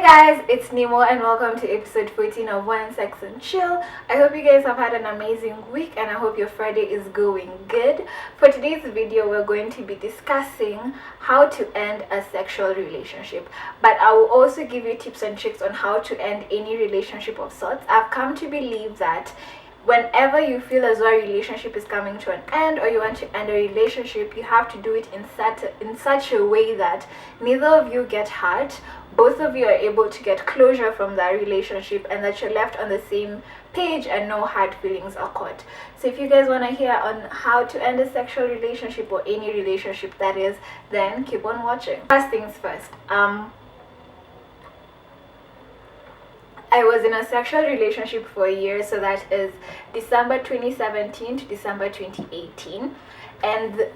Hey guys, it's Nemo and welcome to episode 14 of Wine, Sex and Chill. I hope you guys have had an amazing week and I hope your Friday is going good. For today's video, we're going to be discussing how to end a sexual relationship. But I will also give you tips and tricks on how to end any relationship of sorts. I've come to believe that whenever you feel as though a relationship is coming to an end or you want to end a relationship, you have to do it in such a way that neither of you get hurt, both of you are able to get closure from that relationship, and that you're left on the same page and no hard feelings are caught. So if you guys want to hear on how to end a sexual relationship or any relationship that is, then keep on watching. First things first, I was in a sexual relationship for a year, so that is December 2017 to December 2018, and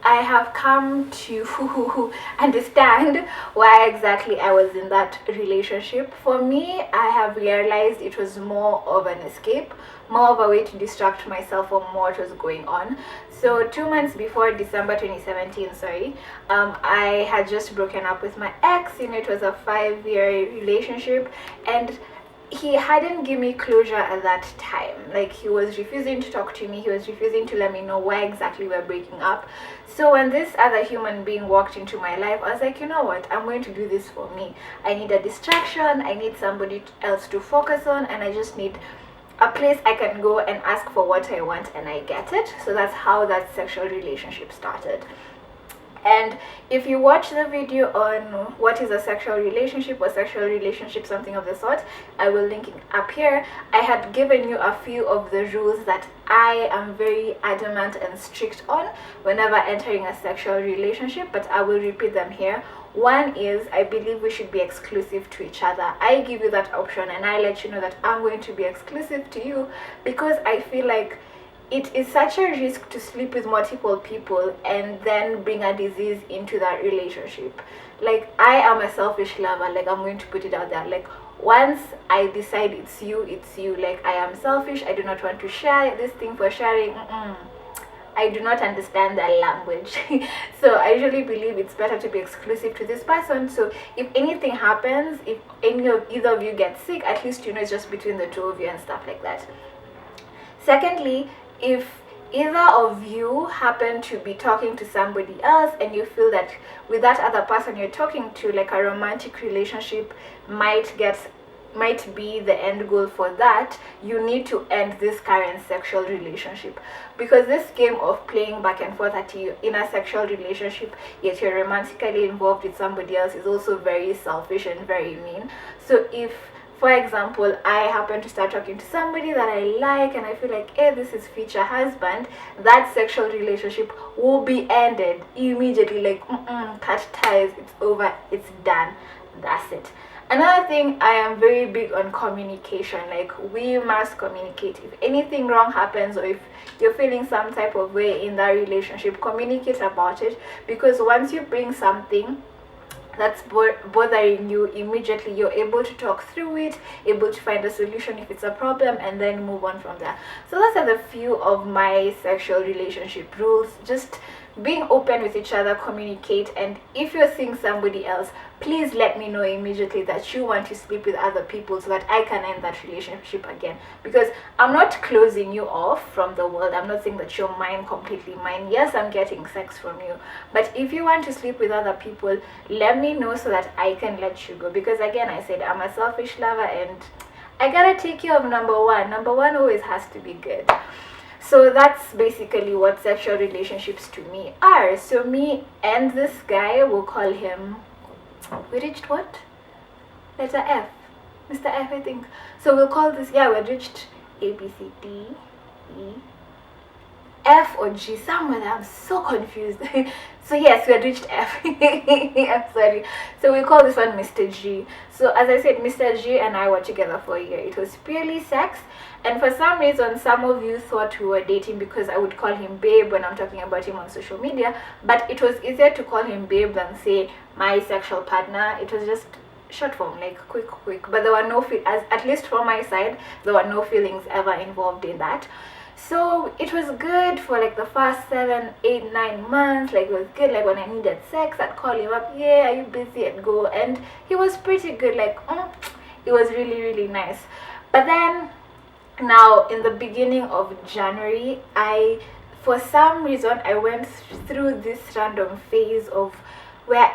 I have come to understand why exactly I was in that relationship. For me, I have realized it was more of an escape, more of a way to distract myself from what was going on. So 2 months before December 2017, I had just broken up with my ex. It was a 5-year relationship, and he hadn't given me closure at that time. Like, he was refusing to talk to me, he was refusing to let me know why exactly we're breaking up. So when this other human being walked into my life, I was like, you know what, I'm going to do this for me. I need a distraction, I need somebody else to focus on, and I just need a place I can go and ask for what I want and I get it. So that's how that sexual relationship started. And if you watch the video on what is a sexual relationship or sexual relationship, something of the sort, I will link it up here. I had given you a few of the rules that I am very adamant and strict on whenever entering a sexual relationship, but I will repeat them here. One is, I believe we should be exclusive to each other. I give you that option and I let you know that I'm going to be exclusive to you, because I feel like it is such a risk to sleep with multiple people and then bring a disease into that relationship. Like, I am a selfish lover, like, I'm going to put it out there. Like, once I decide it's you, it's you. Like, I am selfish, I do not want to share this thing for sharing. I do not understand that language. So I usually believe it's better to be exclusive to this person. So if anything happens, if either of you get sick, at least it's just between the two of you and stuff like that. Secondly, if either of you happen to be talking to somebody else and you feel that with that other person you're talking to, like, a romantic relationship might be the end goal for that, you need to end this current sexual relationship. Because this game of playing back and forth at you in a sexual relationship yet you're romantically involved with somebody else is also very selfish and very mean. So if, for example, I happen to start talking to somebody that I like and I feel like, hey, this is future husband, that sexual relationship will be ended immediately. Like, cut ties, it's over, it's done, that's it. Another thing, I am very big on communication. Like, we must communicate. If anything wrong happens or if you're feeling some type of way in that relationship, communicate about it, because once you bring something that's bothering you, immediately you're able to talk through it, able to find a solution if it's a problem, and then move on from there. So those are the few of my sexual relationship rules. Just being open with each other, communicate, and if you're seeing somebody else, please let me know immediately that you want to sleep with other people so that I can end that relationship again. Because I'm not closing you off from the world. I'm not saying that you're mine, completely mine. Yes, I'm getting sex from you, but if you want to sleep with other people, let me know so that I can let you go. Because again, I said I'm a selfish lover and I gotta take care of number one. Number one always has to be good. So that's basically what sexual relationships to me are. So me and this guy, we'll call him, we reached what? Letter F. Mr. F, I think. So we'll call this, yeah, we reached A, B, C, D, E, F or G, somewhere there. I'm so confused. So yes, we had reached F. I'm sorry. So we call this one Mr. G. So as I said, Mr. G and I were together for a year. It was purely sex. And for some reason, some of you thought we were dating because I would call him babe when I'm talking about him on social media. But it was easier to call him babe than say my sexual partner. It was just short form, like quick. But there were no at least from my side, there were no feelings ever involved in that. So it was good for like the first 7, 8, 9 months. Like it was good. Like when I needed sex, I'd call him up. Yeah, are you busy? I'd go, and he was pretty good. Like it was really really nice. But then now in the beginning of January, for some reason I went through this random phase of where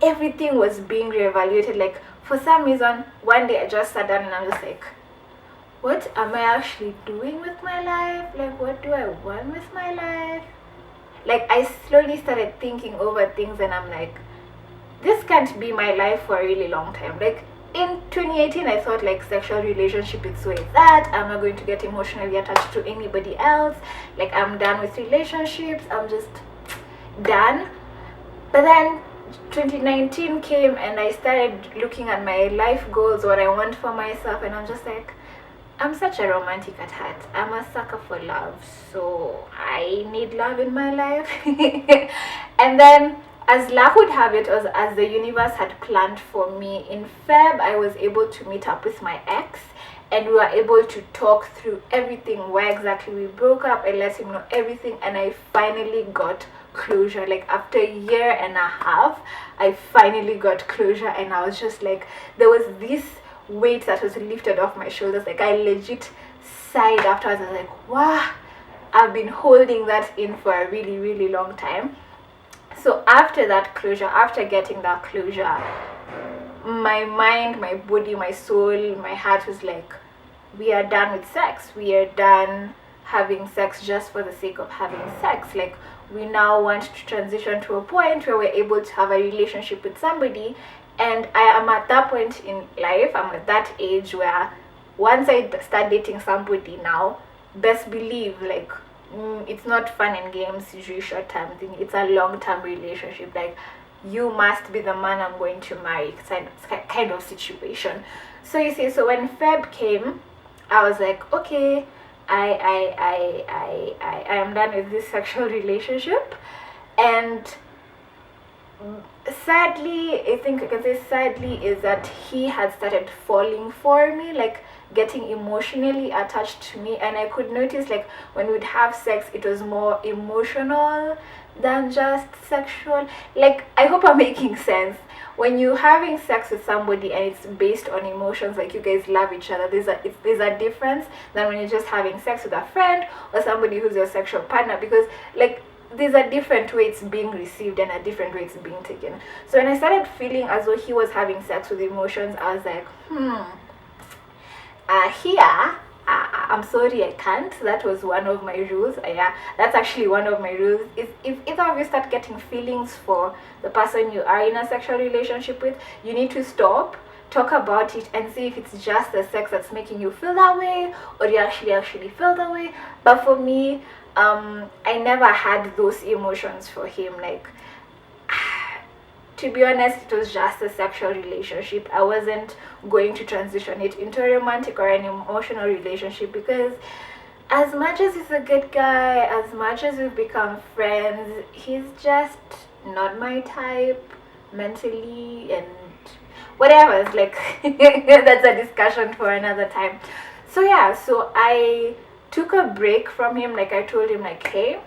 everything was being reevaluated. Like for some reason, one day I just sat down and I'm just like, what am I actually doing with my life? Like, what do I want with my life? Like, I slowly started thinking over things, and I'm like, this can't be my life for a really long time. Like, in 2018, I thought, like, sexual relationship is where it's at. I'm not going to get emotionally attached to anybody else. Like, I'm done with relationships. I'm just done. But then 2019 came, and I started looking at my life goals, what I want for myself, and I'm just like, I'm such a romantic at heart. I'm a sucker for love, so I need love in my life. And then, as luck would have it, as the universe had planned for me, in Feb, I was able to meet up with my ex, and we were able to talk through everything, why exactly we broke up. I let him know everything, and I finally got closure. Like after a year and a half, I finally got closure, and I was just like, there was this weight that was lifted off my shoulders. Like I legit sighed afterwards. I was like, wow, I've been holding that in for a really really long time. So after that closure, after getting that closure, my mind, my body, my soul, my heart was like, we are done with sex. We are done having sex just for the sake of having sex. Like we now want to transition to a point where we're able to have a relationship with somebody. And I am at that point in life, I'm at that age where once I start dating somebody now, best believe, like, it's not fun and games, usually short term thing. It's a long term relationship. Like, you must be the man I'm going to marry, kind of situation. So you see, so when Feb came, I was like, okay, I am done with this sexual relationship. And sadly, I think I can say sadly, is that he had started falling for me, like getting emotionally attached to me. And I could notice, like, when we'd have sex, it was more emotional than just sexual. Like, I hope I'm making sense. When you're having sex with somebody and it's based on emotions, like you guys love each other, there's a difference than when you're just having sex with a friend or somebody who's your sexual partner, because like there's a different way it's being received and a different way it's being taken. So when I started feeling as though he was having sex with emotions, I was like, I'm sorry, I can't. That was one of my rules. Yeah, that's actually one of my rules. Is if either of you start getting feelings for the person you are in a sexual relationship with, you need to stop, talk about it, and see if it's just the sex that's making you feel that way, or you actually feel that way. But for me, I never had those emotions for him. Like, to be honest, it was just a sexual relationship. I wasn't going to transition it into a romantic or an emotional relationship, because as much as he's a good guy, as much as we've become friends, he's just not my type mentally and whatever. It's like that's a discussion for another time. So yeah, so I took a break from him. Like I told him, like, hey,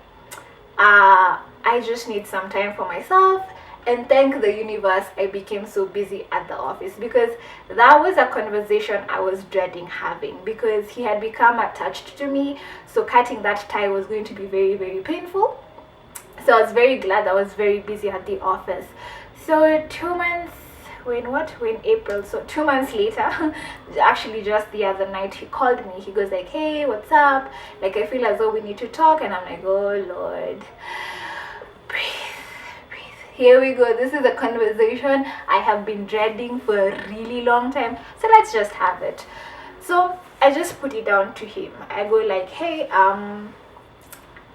I just need some time for myself. And thank the universe I became so busy at the office, because that was a conversation I was dreading having, because he had become attached to me. So cutting that tie was going to be very, very painful. So I was very glad I was very busy at the office. So 2 months, we're in April. So 2 months later, actually just the other night, he called me. He goes like, hey, what's up? Like, I feel as though we need to talk. And I'm like, oh Lord, breathe. Here we go. This is a conversation I have been dreading for a really long time. So let's just have it. So I just put it down to him. I go like, hey, I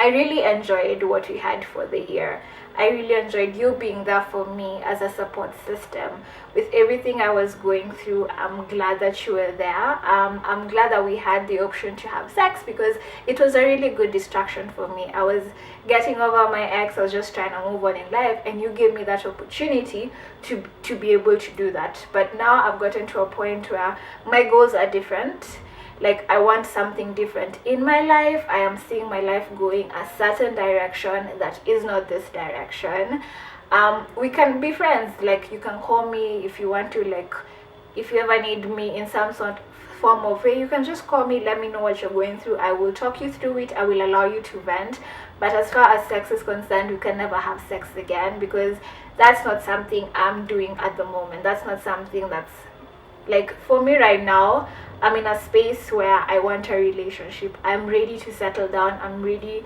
really enjoyed what we had for the year. I really enjoyed you being there for me as a support system. With everything I was going through, I'm glad that you were there. I'm glad that we had the option to have sex, because it was a really good distraction for me. I was getting over my ex. I was just trying to move on in life, and you gave me that opportunity to be able to do that. But now I've gotten to a point where my goals are different, Like, I want something different in my life. I am seeing my life going a certain direction that is not this direction. We can be friends. Like, you can call me if you want to. Like, if you ever need me in some sort form of way, you can just call me, let me know what you're going through. I will talk you through it. I will allow you to vent. But as far as sex is concerned, we can never have sex again, because that's not something I'm doing at the moment. That's not something that's, like, for me right now. I'm in a space where I want a relationship. I'm ready to settle down. I'm ready,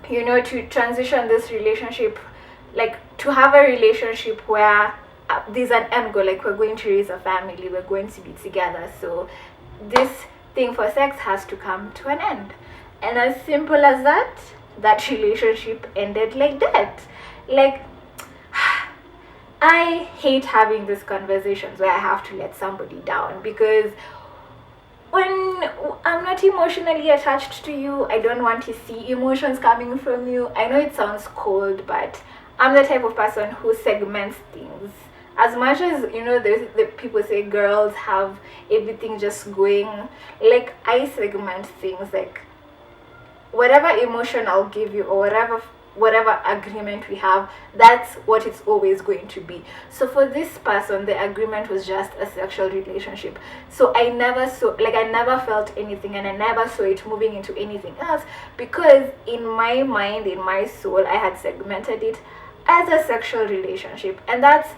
to transition this relationship, like, to have a relationship where there's an end goal. Like, we're going to raise a family, we're going to be together. So this thing for sex has to come to an end. And as simple as that, that relationship ended like that. Like, I hate having these conversations where I have to let somebody down, because when I'm not emotionally attached to you, I don't want to see emotions coming from you. I know it sounds cold, but I'm the type of person who segments things. As much as, the people say girls have everything just going, like, I segment things. Like, whatever emotion I'll give you, or whatever agreement we have, that's what it's always going to be. So for this person, the agreement was just a sexual relationship. So I never felt anything, and I never saw it moving into anything else, because in my mind, in my soul, I had segmented it as a sexual relationship. And that's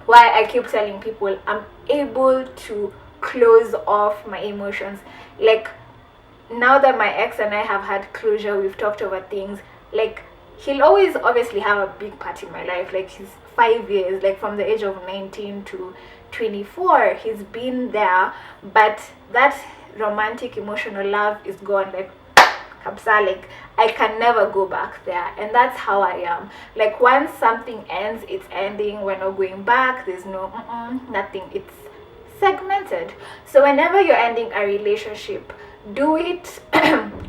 why I keep telling people I'm able to close off my emotions. Like, now that my ex and I have had closure, we've talked over things. Like, he'll always obviously have a big part in my life. Like, he's 5 years, like from the age of 19 to 24, he's been there. But that romantic emotional love is gone. Like, kapsa, like, I can never go back there. And that's how I am. Like, once something ends, it's ending. We're not going back. There's no nothing. It's segmented. So whenever you're ending a relationship, do it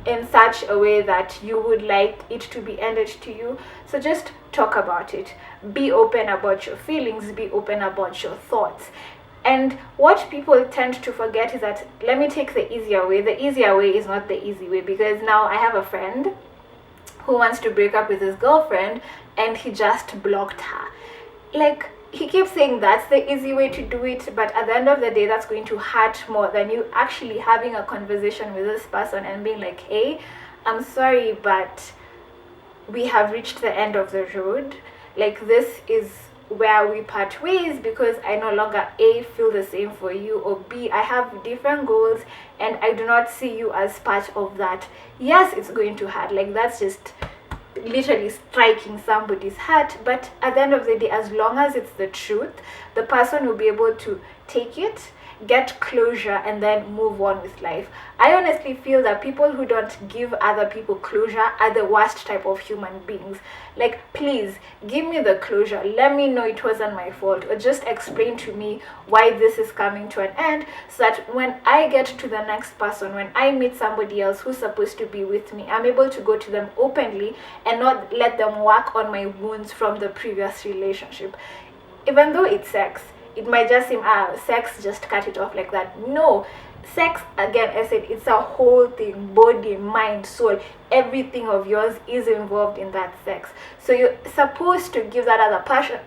in such a way that you would like it to be ended to you. So just talk about it. Be open about your feelings. Be open about your thoughts. And what people tend to forget is that, let me take the easier way. The easier way is not the easy way, because now I have a friend who wants to break up with his girlfriend, and he just blocked her. Like, he keeps saying that's the easy way to do it, but at the end of the day, that's going to hurt more than you actually having a conversation with this person and being like, hey, I'm sorry, but we have reached the end of the road. Like, this is where we part ways, because I no longer A, feel the same for you, or B, I have different goals and I do not see you as part of that. Yes, it's going to hurt. Like, that's just literally striking somebody's heart, but at the end of the day, as long as it's the truth, the person will be able to take it, get closure, and then move on with life. I honestly feel that people who don't give other people closure are the worst type of human beings. Like, please give me the closure, let me know it wasn't my fault, or just explain to me why this is coming to an end, so that when I get to the next person, when I meet somebody else who's supposed to be with me, I'm able to go to them openly and not let them work on my wounds from the previous relationship. Even though it's sex, it might just seem, sex, just cut it off like that. No, sex, again, I said, it's a whole thing. Body, mind, soul, everything of yours is involved in that sex. So you're supposed to give that other person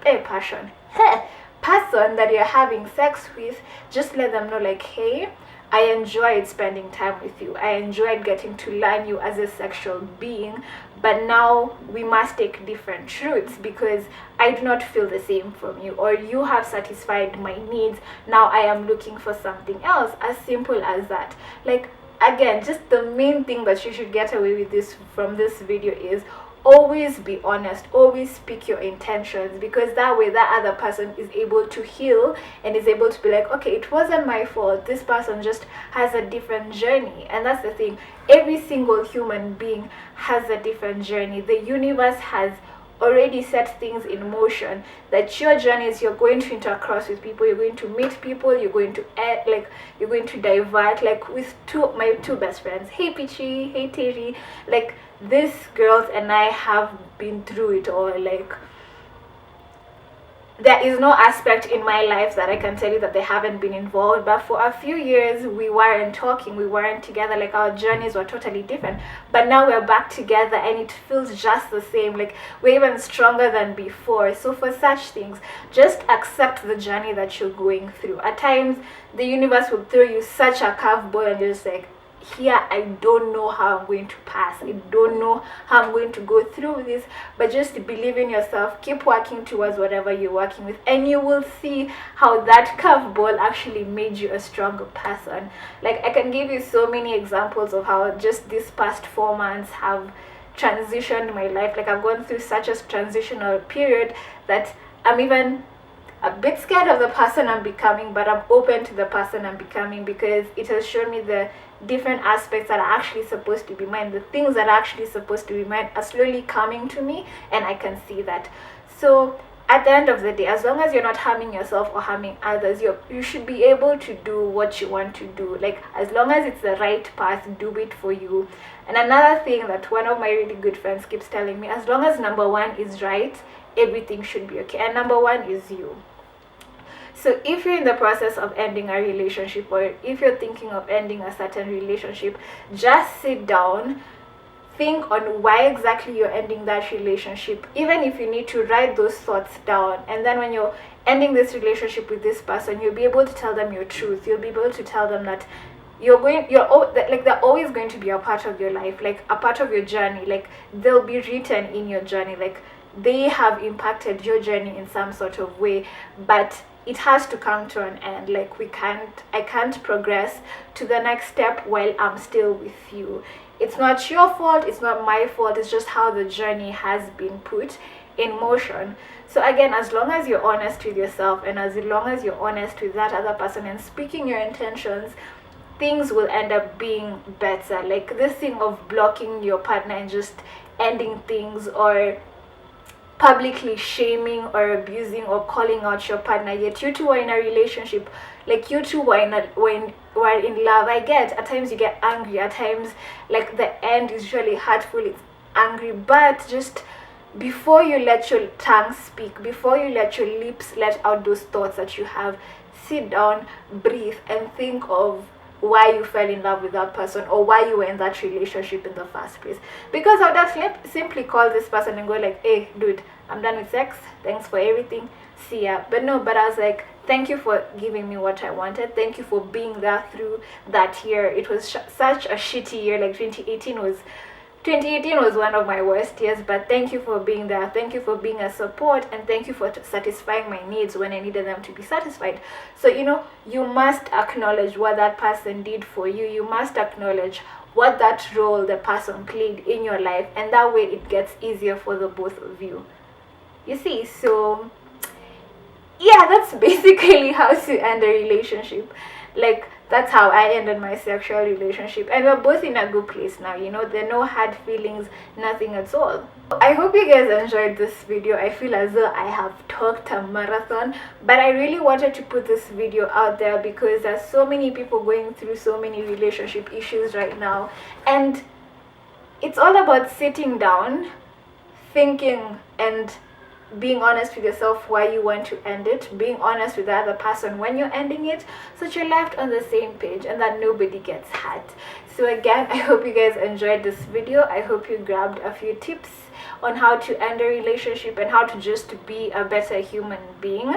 that you're having sex with, just let them know, like, hey, I enjoyed spending time with you. I enjoyed getting to learn you as a sexual being, but now we must take different routes, because I do not feel the same from you, or you have satisfied my needs. Now I am looking for something else. As simple as that. Like, again, just the main thing that you should get away with this from this video is always be honest, always speak your intentions, because that way that other person is able to heal and is able to be like, okay, it wasn't my fault, this person just has a different journey. And that's the thing, every single human being has a different journey. The universe has already set things in motion, that your journey is, you're going to intercross with people, you're going to meet people, you're going to you're going to divert. Like, with my two best friends, hey Pichi, hey Terry, like, these girls and I have been through it all. Like, there is no aspect in my life that I can tell you that they haven't been involved, but for a few years we weren't talking, we weren't together, like our journeys were totally different. But now we're back together and it feels just the same, like we're even stronger than before. So for such things, just accept the journey that you're going through. At times the universe will throw you such a curveball and you're just like, here, I don't know how I'm going to pass, I don't know how I'm going to go through this, but just believe in yourself, keep working towards whatever you're working with, and you will see how that curveball actually made you a stronger person. Like, I can give you so many examples of how just these past 4 months have transitioned my life. Like, I've gone through such a transitional period that I'm even a bit scared of the person I'm becoming, but I'm open to the person I'm becoming, because it has shown me the different aspects that are actually supposed to be mine. The things that are actually supposed to be mine are slowly coming to me, and I can see that. So at the end of the day, as long as you're not harming yourself or harming others, you should be able to do what you want to do. Like, as long as it's the right path, do it for you. And another thing that one of my really good friends keeps telling me, as long as number one is right, everything should be okay, and number one is you. So if you're in the process of ending a relationship, or if you're thinking of ending a certain relationship, just sit down, think on why exactly you're ending that relationship. Even if you need to write those thoughts down, and then when you're ending this relationship with this person, you'll be able to tell them your truth. You'll be able to tell them that they're always going to be a part of your life, like a part of your journey. Like, they'll be written in your journey, like they have impacted your journey in some sort of way, but it has to come to an end. Like, I can't progress to the next step while I'm still with you. It's not your fault, it's not my fault, it's just how the journey has been put in motion. So again, as long as you're honest with yourself, and as long as you're honest with that other person and speaking your intentions, things will end up being better. Like, this thing of blocking your partner and just ending things, or publicly shaming or abusing or calling out your partner, yet you two are in a relationship, like you two were in love. I get, at times you get angry, at times like the end is usually hurtful, it's angry, but just before you let your tongue speak, before you let your lips let out those thoughts that you have, sit down, breathe, and think of why you fell in love with that person, or why you were in that relationship in the first place. Because I would have simply call this person and go like, hey dude, I'm done with sex, thanks for everything, see ya. But no, but I was like, thank you for giving me what I wanted, thank you for being there through that year. It was such a shitty year. Like 2018 was one of my worst years, but thank you for being there, thank you for being a support, and thank you for satisfying my needs when I needed them to be satisfied. So you must acknowledge what that person did for you. You must acknowledge what that role the person played in your life, and that way it gets easier for the both of you. You see? So yeah, that's basically how to end a relationship. Like, that's how I ended my sexual relationship, and we're both in a good place now. There are no hard feelings, nothing at all. I hope you guys enjoyed this video. I feel as though I have talked a marathon, but I really wanted to put this video out there because there's so many people going through so many relationship issues right now, and it's all about sitting down, thinking, and being honest with yourself why you want to end it, being honest with the other person when you're ending it, so that you're left on the same page and that nobody gets hurt. So again, I hope you guys enjoyed this video. I hope you grabbed a few tips on how to end a relationship and how to just be a better human being.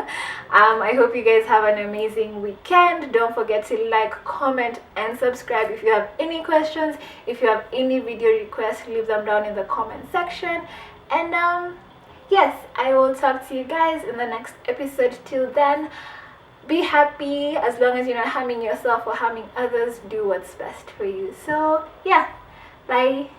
I hope you guys have an amazing weekend. Don't forget to like, comment, and subscribe. If you have any questions, if you have any video requests, leave them down in the comment section. And yes, I will talk to you guys in the next episode. Till then, be happy. As long as you're not harming yourself or harming others, do what's best for you. So yeah, bye.